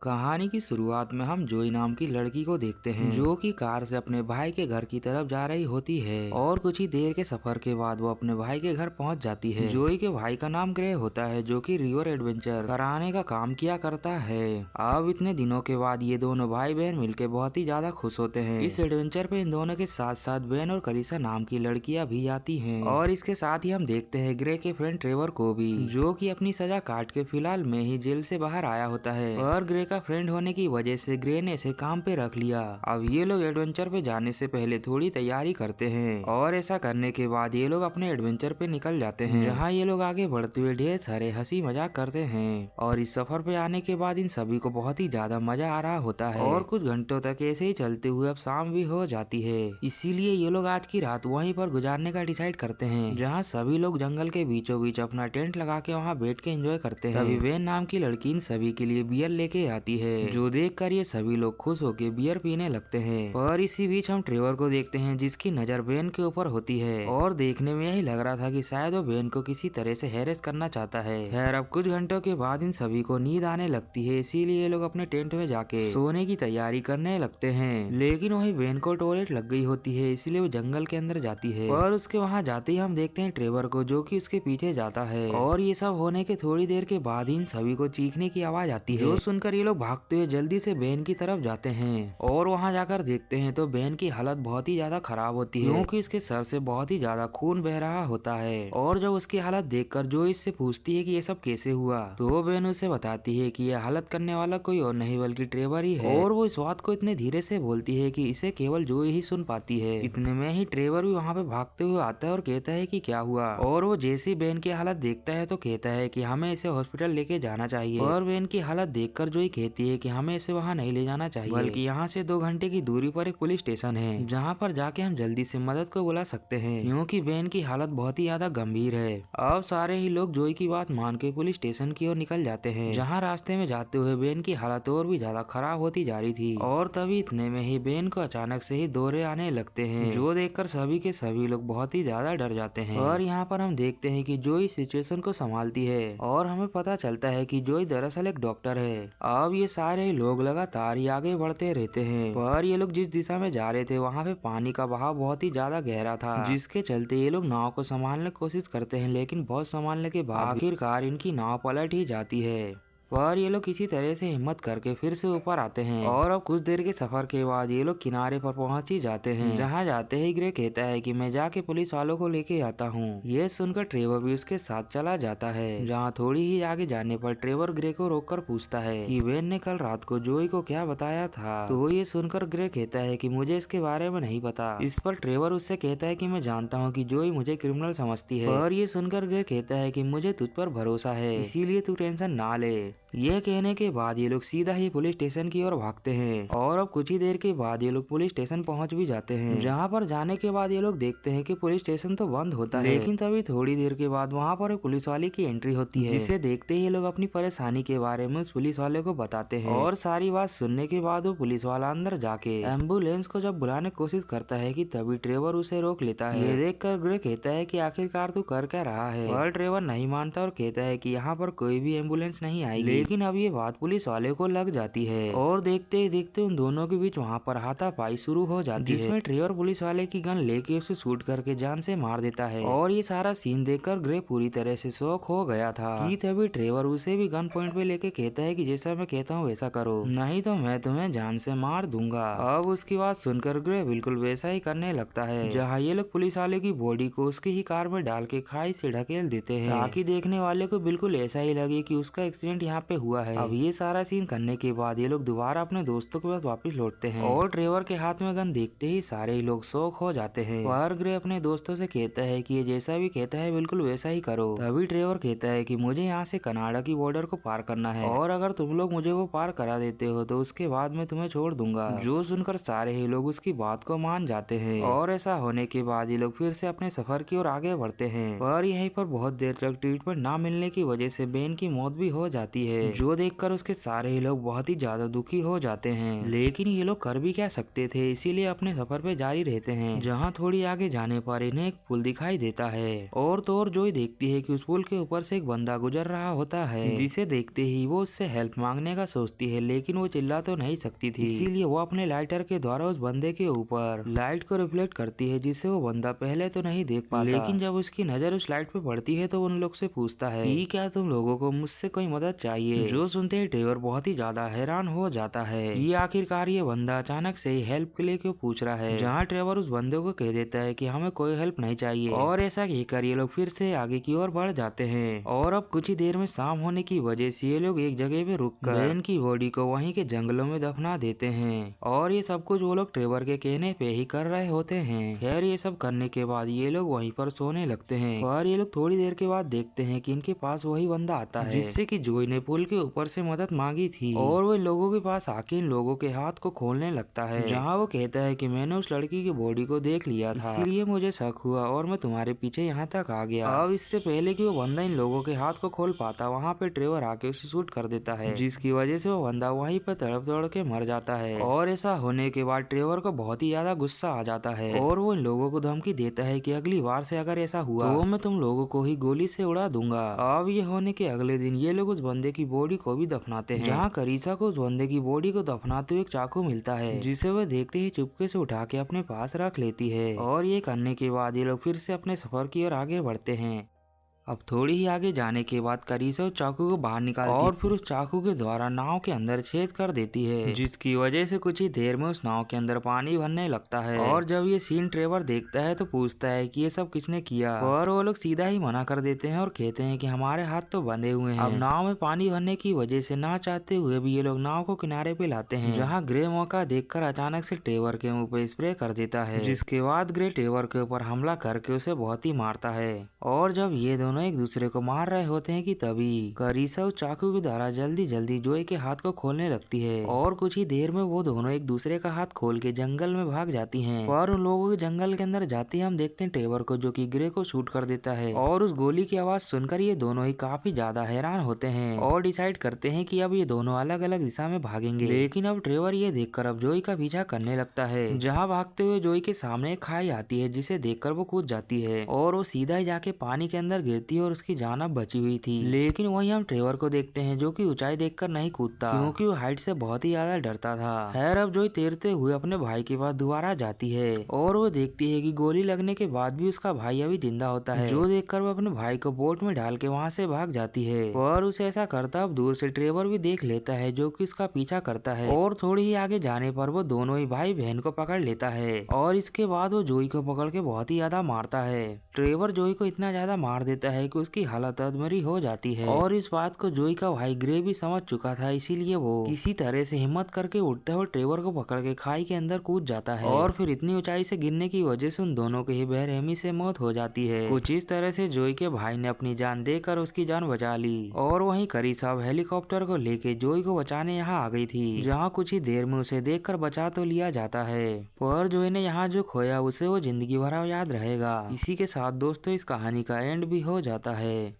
कहानी की शुरुआत में हम जोई नाम की लड़की को देखते हैं जो कि कार से अपने भाई के घर की तरफ जा रही होती है और कुछ ही देर के सफर के बाद वो अपने भाई के घर पहुंच जाती है। जोई के भाई का नाम ग्रे होता है जो कि रिवर एडवेंचर कराने का काम किया करता है। अब इतने दिनों के बाद ये दोनों भाई बहन मिलकर बहुत ही ज्यादा खुश होते हैं। इस एडवेंचर पे इन दोनों के साथ साथ बेन और करिसा नाम की लड़कियां भी आती हैं और इसके साथ ही हम देखते हैं ग्रे के फ्रेंड ट्रेवर को भी, जो कि अपनी सजा काट के फिलहाल में ही जेल से बाहर आया होता है और ग्रे का फ्रेंड होने की वजह से ग्रे ने इसे काम पे रख लिया। अब ये लोग एडवेंचर पे जाने से पहले थोड़ी तैयारी करते हैं और ऐसा करने के बाद ये लोग अपने एडवेंचर पे निकल जाते हैं, जहाँ ये लोग आगे बढ़ते हुए ढेर सारे हंसी मजाक करते हैं। और इस सफर पे आने के बाद इन सभी को बहुत ही ज्यादा मजा आ रहा होता है और कुछ घंटों तक ऐसे ही चलते हुए अब शाम भी हो जाती है। इसीलिए ये लोग आज की रात वहीं पर गुजारने का डिसाइड करते हैं, जहाँ सभी लोग जंगल के बीचों बीच अपना टेंट लगा के वहाँ बैठ के एंजॉय करते हैं। तभी वेन नाम की लड़की इन सभी के लिए बियर लेके आती है, जो देखकर ये सभी लोग खुश होकर बियर पीने लगते हैं। और इसी बीच हम ट्रेवर को देखते हैं जिसकी नजर बेन के ऊपर होती है और देखने में यही लग रहा था कि शायद वो बेन को किसी तरह से हैरेस करना चाहता है। खैर अब कुछ घंटों के बाद इन सभी को नींद आने लगती है, इसीलिए ये लोग अपने टेंट में जाके सोने की तैयारी करने लगते हैं। लेकिन वही बेन को टॉयलेट लग गई होती है, इसलिए वो जंगल के अंदर जाती है और उसके वहाँ जाते ही हम देखते हैं ट्रेवर को जो कि उसके पीछे जाता है। और ये सब होने के थोड़ी देर के बाद इन सभी को चीखने की आवाज आती है, जो सुनकर ये लोग भागते हुए जल्दी से बेन की तरफ जाते हैं और वहां जाकर देखते हैं तो बेन की हालत बहुत ही ज्यादा खराब होती है, क्योंकि इसके सर से बहुत ही ज्यादा खून बह रहा होता है। और जब उसकी हालत देखकर जो इससे पूछती है कि ये सब कैसे हुआ, तो बेन उसे बताती है कि यह हालत करने वाला कोई और नहीं बल्कि ट्रेवर ही है। और वो इस बात को इतने धीरे से बोलती है कि इसे केवल जो ही सुन पाती है। इतने में ही ट्रेवर भी वहाँ पे भागते हुए आता है और कहता है कि क्या हुआ। और वो जैसी बेन की हालत देखता है तो कहता है कि हमें इसे हॉस्पिटल लेके जाना चाहिए। और बेन की हालत देखकर जो ही कहती है कि हमें इसे वहाँ नहीं ले जाना चाहिए, बल्कि यहाँ से 2 घंटे की दूरी पर एक पुलिस स्टेशन है, जहाँ पर जाके हम जल्दी से मदद को बुला सकते हैं, क्योंकि बेन की हालत बहुत ही ज्यादा गंभीर है। अब सारे ही लोग जोई की बात मान के पुलिस स्टेशन की ओर निकल जाते हैं, जहाँ रास्ते में जाते हुए बेन की हालत और भी ज्यादा खराब होती जा रही थी। और तभी इतने में ही बेन को अचानक से ही दौरे आने लगते हैं, जो देखकर सभी के सभी लोग बहुत ही ज्यादा डर जाते हैं। और यहाँ पर हम देखते हैं कि जोई सिचुएशन को संभालती है और हमें पता चलता है कि जोई दरअसल एक डॉक्टर है। अब ये सारे लोग लगातार ही आगे बढ़ते रहते हैं, पर ये लोग जिस दिशा में जा रहे थे वहाँ पे पानी का बहाव बहुत ही ज्यादा गहरा था, जिसके चलते ये लोग नाव को संभालने की कोशिश करते हैं, लेकिन बहुत संभालने के बाद आखिरकार इनकी नाव पलट ही जाती है। पर ये लोग किसी तरह से हिम्मत करके फिर से ऊपर आते हैं और अब कुछ देर के सफर के बाद ये लोग किनारे पर पहुंच ही जाते हैं, जहां जाते ही ग्रे कहता है कि मैं जाके पुलिस वालों को लेके आता हूं। ये सुनकर ट्रेवर भी उसके साथ चला जाता है, जहां थोड़ी ही आगे जाने पर ट्रेवर ग्रे को रोककर पूछता है कि बेन ने कल रात को जोई को क्या बताया था। तो ये सुनकर ग्रे कहता है कि मुझे इसके बारे में नहीं पता। इस पर ट्रेवर उससे कहता है कि मैं जानता हूँ कि जोई मुझे क्रिमिनल समझती है। और ये सुनकर ग्रे कहता है कि मुझे तुझ पर भरोसा है, इसीलिए तू टेंशन ना ले। यह कहने के बाद ये लोग सीधा ही पुलिस स्टेशन की ओर भागते हैं और अब कुछ ही देर के बाद ये लोग पुलिस स्टेशन पहुंच भी जाते हैं, जहां पर जाने के बाद ये लोग देखते हैं कि पुलिस स्टेशन तो बंद होता है, लेकिन तभी थोड़ी देर के बाद वहां पर एक पुलिस वाले की एंट्री होती है, जिसे देखते ही ये लोग अपनी परेशानी के बारे में उस पुलिस वाले को बताते हैं। और सारी बात सुनने के बाद वो पुलिस वाला अंदर जाके एम्बुलेंस को जब बुलाने की कोशिश करता है कि तभी ट्रेवर उसे रोक लेता है। ये देखकर ग्रे कहता है कि आखिरकार तू कर क्या रहा है, पर ट्रेवर नहीं मानता और कहता है कि यहाँ पर कोई भी एम्बुलेंस नहीं आएगी। लेकिन अब ये बात पुलिस वाले को लग जाती है और देखते ही देखते उन दोनों के बीच वहाँ पर हाथापाई शुरू हो जाती है, जिसमें ट्रेवर पुलिस वाले की गन लेके उसे शूट करके जान से मार देता है। और ये सारा सीन देखकर ग्रे पूरी तरह से शॉक हो गया था कि तभी ट्रेवर उसे भी गन पॉइंट पे लेके कहता है कि जैसा मैं कहता हूँ वैसा करो, नहीं तो मैं तुम्हें जान से मार दूंगा। अब उसकी बात सुनकर ग्रे बिल्कुल वैसा ही करने लगता है, जहाँ ये लोग पुलिस वाले की बॉडी को उसकी ही कार में डाल के खाई से ढकेल देते हैं, ताकि देखने वाले को बिल्कुल ऐसा ही लगे कि उसका एक्सीडेंट यहाँ पे हुआ है। अब ये सारा सीन करने के बाद ये लोग दोबारा अपने दोस्तों के पास वापस लौटते हैं और ट्रेवर के हाथ में गन देखते ही सारे ही लोग शौक हो जाते हैं। पर ग्रे अपने दोस्तों से कहता है कि ये जैसा भी कहता है बिल्कुल वैसा ही करो। तभी ट्रेवर कहता है कि मुझे यहाँ से कनाडा की बॉर्डर को पार करना है और अगर तुम लोग मुझे वो पार करा देते हो तो उसके बाद मैं तुम्हें छोड़ दूंगा। जो सुनकर सारे ही लोग उसकी बात को मान जाते हैं और ऐसा होने के बाद ये लोग फिर से अपने सफर की ओर आगे बढ़ते हैं। पर यहीं पर बहुत देर तक ट्रीटमेंट ना मिलने की वजह से बेन की मौत भी हो जाती है है, जो देखकर उसके सारे लोग बहुत ही ज्यादा दुखी हो जाते हैं। लेकिन ये लोग कर भी क्या सकते थे, इसीलिए अपने सफर पे जारी रहते हैं। जहाँ थोड़ी आगे जाने पर इन्हें एक पुल दिखाई देता है और तो और जोई देखती है कि उस पुल के ऊपर से एक बंदा गुजर रहा होता है, जिसे देखते ही वो उससे हेल्प मांगने का सोचती है, लेकिन वो चिल्ला तो नहीं सकती थी, इसीलिए वो अपने लाइटर के द्वारा उस बंदे के ऊपर लाइट को रिफ्लेक्ट करती है, जिसे वो बंदा पहले तो नहीं देख पाता। लेकिन जब उसकी नजर उस लाइट पे पड़ती है तो उन लोग से पूछता है कि क्या तुम लोगों को मुझसे कोई मदद चाहिए। जो सुनते ही ट्रेवर बहुत ही ज्यादा हैरान हो जाता है कि आखिरकार ये बंदा अचानक से ही हेल्प के लिए क्यों पूछ रहा है। जहाँ ट्रेवर उस बंदे को कह देता है कि हमें कोई हेल्प नहीं चाहिए, और ऐसा कहकर ये लोग फिर से आगे की ओर बढ़ जाते हैं। और अब कुछ ही देर में शाम होने की वजह से ये लोग एक जगह पे रुककर बेन की बॉडी को वहीं के जंगलों में दफना देते हैं, और ये सब कुछ वो लोग ट्रेवर के कहने पे ही कर रहे होते हैं। खैर ये सब करने के बाद ये लोग वहीं पर सोने लगते हैं, और ये लोग थोड़ी देर के बाद देखते हैं कि इनके पास वही बंदा आता है जिससे कि जोई ने पुल के ऊपर से मदद मांगी थी, और वो लोगों के पास आके इन लोगों के हाथ को खोलने लगता है। जहाँ वो कहता है कि मैंने उस लड़की की बॉडी को देख लिया था, इसीलिए मुझे शक हुआ और मैं तुम्हारे पीछे यहाँ तक आ गया। अब इससे पहले कि वो बंदा इन लोगों के हाथ को खोल पाता, वहाँ पे ट्रेवर आके उसे शूट कर देता है, जिसकी वजह से वो बंदा वहीं पर तड़प तोड़ के मर जाता है। और ऐसा होने के बाद ट्रेवर को बहुत ही ज्यादा गुस्सा आ जाता है, और वो इन लोगों को धमकी देता है कि अगली बार से अगर ऐसा हुआ तो मैं तुम लोगों को ही गोली से उड़ा दूंगा। अब ये होने के अगले दिन ये लोग उस बंदे की बॉडी को भी दफनाते हैं, जहाँ करीसा को उस बंदे की बॉडी को दफनाते हुए एक चाकू मिलता है, जिसे वह देखते ही चुपके से उठा के अपने पास रख लेती है। और ये करने के बाद ये लोग फिर से अपने सफर की ओर आगे बढ़ते हैं। अब थोड़ी ही आगे जाने के बाद करीसा उस चाकू को बाहर निकालती और फिर उस चाकू के द्वारा नाव के अंदर छेद कर देती है, जिसकी वजह से कुछ ही देर में उस नाव के अंदर पानी भरने लगता है। और जब ये सीन ट्रेवर देखता है तो पूछता है कि ये सब किसने किया, और वो लोग सीधा ही मना कर देते हैं और कहते हैं कि हमारे हाथ तो बंधे हुए हैं। अब नाव में पानी भरने की वजह से ना चाहते हुए भी ये लोग नाव को किनारे पे लाते हैं, जहाँ ग्रे मौका देखकर अचानक से ट्रेवर के मुंह पे स्प्रे कर देता है, जिसके बाद ग्रे ट्रेवर के ऊपर हमला करके उसे बहुत ही मारता है। और जब ये दोनों एक दूसरे को मार रहे होते हैं कि तभी करीसा उस चाकू के द्वारा जल्दी जल्दी जोई के हाथ को खोलने लगती है, और कुछ ही देर में वो दोनों एक दूसरे का हाथ खोल के जंगल में भाग जाती हैं। और उन लोगों के जंगल के अंदर जाते ही हम देखते हैं ट्रेवर को, जो कि ग्रे को शूट कर देता है। और उस गोली की आवाज सुनकर ये दोनों ही काफी ज्यादा हैरान होते हैं और डिसाइड करते हैं कि अब ये दोनों अलग अलग दिशा में भागेंगे। लेकिन अब ट्रेवर ये देखकर अब जोई का पीछा करने लगता है। जहाँ भागते हुए जोई के सामने एक खाई आती है, जिसे देखकर वो कूद जाती है, और वो सीधा ही जाके पानी के अंदर गिरती है और उसकी जान अब बची हुई थी। लेकिन वहीं हम ट्रेवर को देखते हैं, जो कि ऊंचाई देखकर नहीं कूदता, क्योंकि वो हाइट से बहुत ही ज्यादा डरता था। खैर अब जोई तैरते हुए अपने भाई के पास दोबारा जाती है, और वो देखती है कि गोली लगने के बाद भी उसका भाई अभी जिंदा होता है, जो देखकर वो अपने भाई को बोट में डाल के वहाँ से भाग जाती है। और उसे ऐसा करता अब दूर से ट्रेवर भी देख लेता है, जो कि उसका पीछा करता है। और थोड़ी ही आगे जाने पर वो दोनों ही भाई बहन को पकड़ लेता है, और इसके बाद वो जोई को पकड़ के बहुत ही ज्यादा मारता है। ट्रेवर जोई को इतना ज्यादा मार देता है कि उसकी हालत अधमरी हो जाती है, और इस बात को जोई का भाई ग्रे भी समझ चुका था, इसीलिए वो किसी तरह से हिम्मत करके उठते हुए ट्रेवर को पकड़ के खाई के अंदर कूद जाता है। और फिर इतनी ऊंचाई से गिरने की वजह से उन दोनों की ही बेरहमी से मौत हो जाती है। कुछ इस तरह से जोई के भाई ने अपनी जान देकर उसकी जान बचा ली। और वहीं करीसा हेलीकॉप्टर को लेके जोई को बचाने यहाँ आ गई थी, जहाँ कुछ ही देर में उसे देखकर बचा तो लिया जाता है, पर जोई ने यहाँ जो खोया उसे वो जिंदगी भर याद रहेगा। इसी के साथ दोस्तों इस कहानी का एंड भी हो जाता है।